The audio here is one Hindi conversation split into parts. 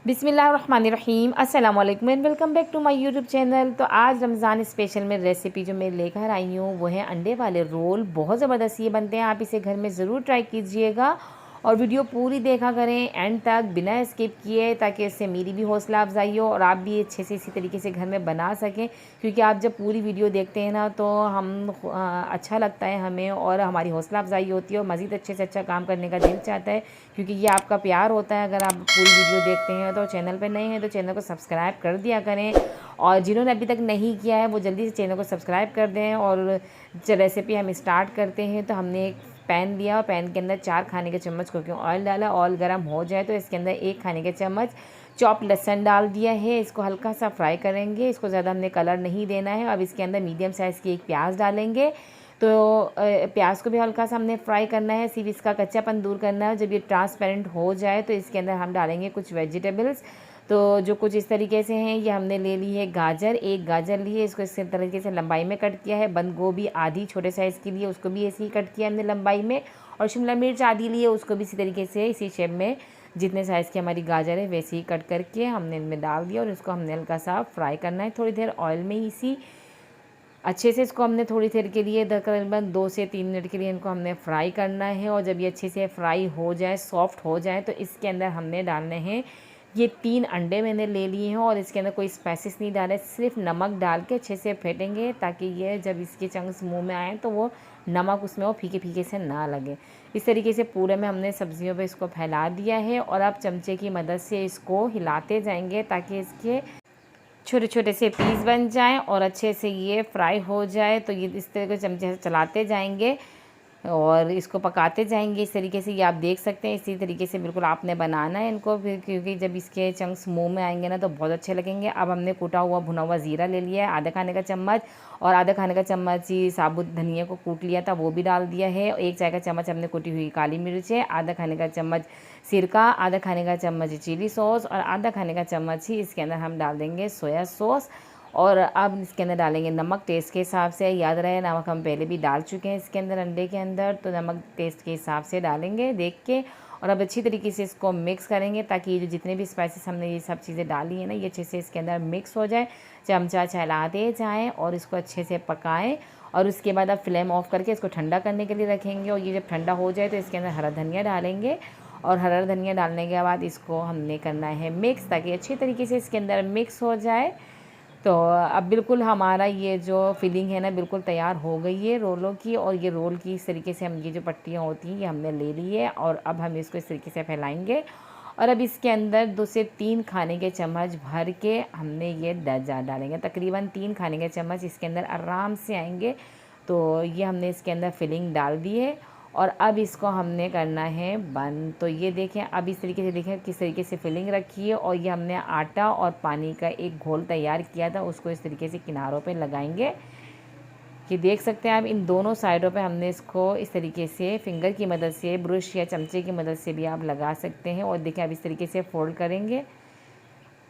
बिस्मिल्लाहिर्रहमानिर्रहीम अस्सलाम वालेकुम and welcome back to my YouTube channel. तो आज रमज़ान स्पेशल में रेसिपी जो मैं लेकर आई हूँ वो है अंडे वाले रोल। बहुत ज़बरदस्त ये बनते हैं, आप इसे घर में ज़रूर ट्राई कीजिएगा और वीडियो पूरी देखा करें एंड तक बिना स्किप किए, ताकि इससे मेरी भी हौसला अफजाई हो और आप भी अच्छे से इसी तरीके से घर में बना सकें। क्योंकि आप जब पूरी वीडियो देखते हैं ना तो हम अच्छा लगता है हमें और हमारी हौसला अफजाई होती है और मज़ीद अच्छे से अच्छा काम करने का दिल चाहता है, क्योंकि ये आपका प्यार होता है। अगर आप पूरी वीडियो देखते हैं तो चैनल पर नए हैं तो चैनल को सब्सक्राइब कर दिया करें, और जिन्होंने अभी तक नहीं किया है वो जल्दी से चैनल को सब्सक्राइब कर दें। और रेसिपी हम स्टार्ट करते हैं। तो हमने एक पैन लिया और पैन के अंदर 4 खाने के चम्मच कुकिंग ऑयल डाला। ऑयल गर्म हो जाए तो इसके अंदर 1 खाने के चम्मच चॉप लहसुन डाल दिया है। इसको हल्का सा फ्राई करेंगे, इसको ज़्यादा हमने कलर नहीं देना है। अब इसके अंदर मीडियम साइज़ की 1 प्याज डालेंगे। तो प्याज को भी हल्का सा हमने फ्राई करना है, सिर्फ इसका कच्चापन दूर करना है। जब ये ट्रांसपेरेंट हो जाए तो इसके अंदर हम डालेंगे कुछ वेजिटेबल्स। तो जो कुछ इस तरीके से हैं, ये हमने ले ली है गाजर, 1 गाजर ली है, इसको इस तरीके से लंबाई में कट किया है। बंद गोभी आधी छोटे साइज़ की लिए, उसको भी ऐसे ही कट किया हमने लंबाई में। और शिमला मिर्च आधी ली है, उसको भी इसी तरीके से इसी शेप में जितने साइज़ की हमारी गाजर है वैसे ही कट करके हमने इनमें डाल दिया। और इसको हमने हल्का सा फ्राई करना है थोड़ी देर ऑयल में इसी अच्छे से। इसको हमने थोड़ी देर के लिए तकरीबन 2 से 3 मिनट के लिए इनको हमने फ्राई करना है। और जब ये अच्छे से फ्राई हो जाए, सॉफ्ट हो जाए, तो इसके अंदर हमने डालने हैं ये 3 अंडे मैंने ले लिए हैं। और इसके अंदर कोई स्पाइसेस नहीं डाले, सिर्फ नमक डाल के अच्छे से फेंटेंगे, ताकि ये जब इसके चंक्स मुंह में आए तो वो नमक उसमें वो फीके फीके से ना लगे। इस तरीके से पूरे में हमने सब्जियों पे इसको फैला दिया है। और अब चमचे की मदद से इसको हिलाते जाएंगे ताकि इसके छोटे छोटे से पीस बन जाएं और अच्छे से ये फ्राई हो जाए। तो ये इस तरह के चमचे से चलाते जाएंगे और इसको पकाते जाएंगे इस तरीके से। ये आप देख सकते हैं, इसी तरीके से बिल्कुल आपने बनाना है इनको, फिर क्योंकि जब इसके चंक्स मुंह में आएंगे ना तो बहुत अच्छे लगेंगे। अब हमने कूटा हुआ भुना हुआ ज़ीरा ले लिया है आधा खाने का चम्मच, और आधा खाने का चम्मच ही साबुत धनिया को कूट लिया था वो भी डाल दिया है। 1 चाय का चम्मच हमने कुटी हुई काली मिर्च है, आधा खाने का चम्मच सिरका, आधा खाने का चम्मच चिली सॉस, और आधा खाने का चम्मच ही इसके अंदर हम डाल देंगे सोया सॉस। और अब इसके अंदर डालेंगे नमक टेस्ट के हिसाब से। याद रहे नमक हम पहले भी डाल चुके हैं इसके अंदर अंडे के अंदर, तो नमक टेस्ट के हिसाब से डालेंगे देख के। और अब अच्छी तरीके से इसको मिक्स करेंगे ताकि ये जो जितने भी स्पाइसेस हमने ये सब चीज़ें डाली हैं ना, ये अच्छे से इसके अंदर मिक्स हो जाए। चमचा चलाते जाएँ और इसको अच्छे से पकाएँ। और उसके बाद अब फ्लेम ऑफ करके इसको ठंडा करने के लिए रखेंगे। और ये जब ठंडा हो जाए तो इसके अंदर हरा धनिया डालेंगे। और हरा धनिया डालने के बाद इसको हमने करना है मिक्स, ताकि अच्छी तरीके से इसके अंदर मिक्स हो जाए। तो अब बिल्कुल हमारा ये जो फिलिंग है ना बिल्कुल तैयार हो गई है रोलों की। और ये रोल की इस तरीके से हम ये जो पट्टियाँ होती हैं ये हमने ले ली है। और अब हम इसको इस तरीके से फैलाएंगे। और अब इसके अंदर 2 से 3 खाने के चम्मच भर के हमने ये डालेंगे। तकरीबन 3 खाने के चम्मच इसके अंदर आराम से आएंगे। तो ये हमने इसके अंदर फिलिंग डाल दी है। और अब इसको हमने करना है बंद। तो ये देखें, अब इस तरीके से देखें किस तरीके से फिलिंग रखी है। और ये हमने आटा और पानी का एक घोल तैयार किया था, उसको इस तरीके से किनारों पे लगाएंगे। ये देख सकते हैं आप, इन दोनों साइडों पे हमने इसको इस तरीके से फिंगर की मदद से, ब्रश या चमचे की मदद से भी आप लगा सकते हैं। और देखिए अब इस तरीके से फोल्ड करेंगे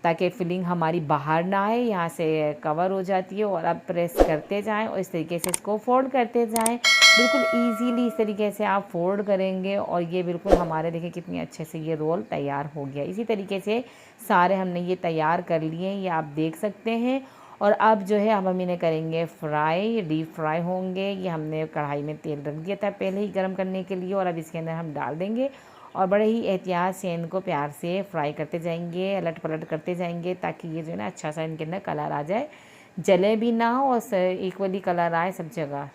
ताकि फिलिंग हमारी बाहर ना आए, यहाँ से कवर हो जाती है। और अब प्रेस करते जाएं और इस तरीके से इसको फोल्ड करते जाएं। बिल्कुल इजीली इस तरीके से आप फोल्ड करेंगे और ये बिल्कुल हमारे देखिए कितनी अच्छे से ये रोल तैयार हो गया। इसी तरीके से सारे हमने ये तैयार कर लिए, ये आप देख सकते हैं। और अब जो है हम इन्हें करेंगे फ्राई, डीप फ्राई होंगे। ये हमने कढ़ाई में तेल रख दिया था पहले ही गर्म करने के लिए, और अब इसके अंदर हम डाल देंगे। और बड़े ही एहतियात से इनको प्यार से फ्राई करते जाएंगे, अलट पलट करते जाएंगे, ताकि ये जो है ना अच्छा सा इनके अंदर कलर आ जाए, जले भी ना हो और इक्वली कलर आए सब जगह।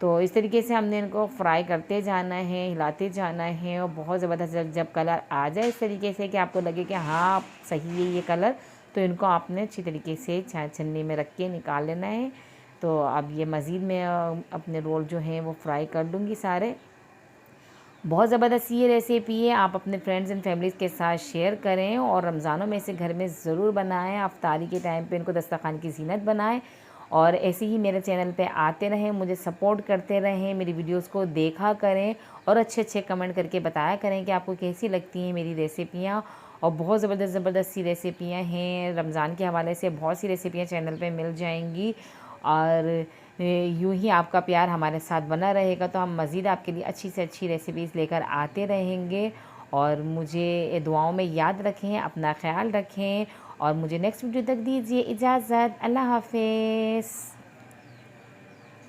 तो इस तरीके से हमने इनको फ्राई करते जाना है, हिलाते जाना है। और बहुत ज़बरदस्त जब कलर आ जाए इस तरीके से कि आपको लगे कि हाँ सही है ये कलर, तो इनको आपने अच्छी तरीके से छन्नी में रख के निकाल लेना है। तो अब ये मज़ीद मैं अपने रोल जो हैं वो फ्राई कर लूँगी सारे। बहुत ज़बरदस्त ये रेसिपी है, आप अपने फ्रेंड्स एंड फैमिलीज़ के साथ शेयर करें। और रमज़ानों में इसे घर में ज़रूर बनाएं, अफ्तारी के टाइम पे इनको दस्तरखान की ज़ीनत बनाएं। और ऐसे ही मेरे चैनल पे आते रहें, मुझे सपोर्ट करते रहें, मेरी वीडियोस को देखा करें और अच्छे अच्छे कमेंट करके बताया करें कि आपको कैसी लगती हैं मेरी रेसिपियाँ। और बहुत ज़बरदस्त सी रेसिपियाँ हैं, रमज़ान के हवाले से बहुत सी रेसिपियाँ चैनल पे मिल जाएंगी। और यूँ ही आपका प्यार हमारे साथ बना रहेगा तो हम मज़ीद आपके लिए अच्छी से अच्छी रेसिपीज़ लेकर आते रहेंगे। और मुझे दुआओं में याद रखें, अपना ख्याल रखें और मुझे नेक्स्ट वीडियो तक दीजिए इजाज़त। अल्लाह हाफ़िज़।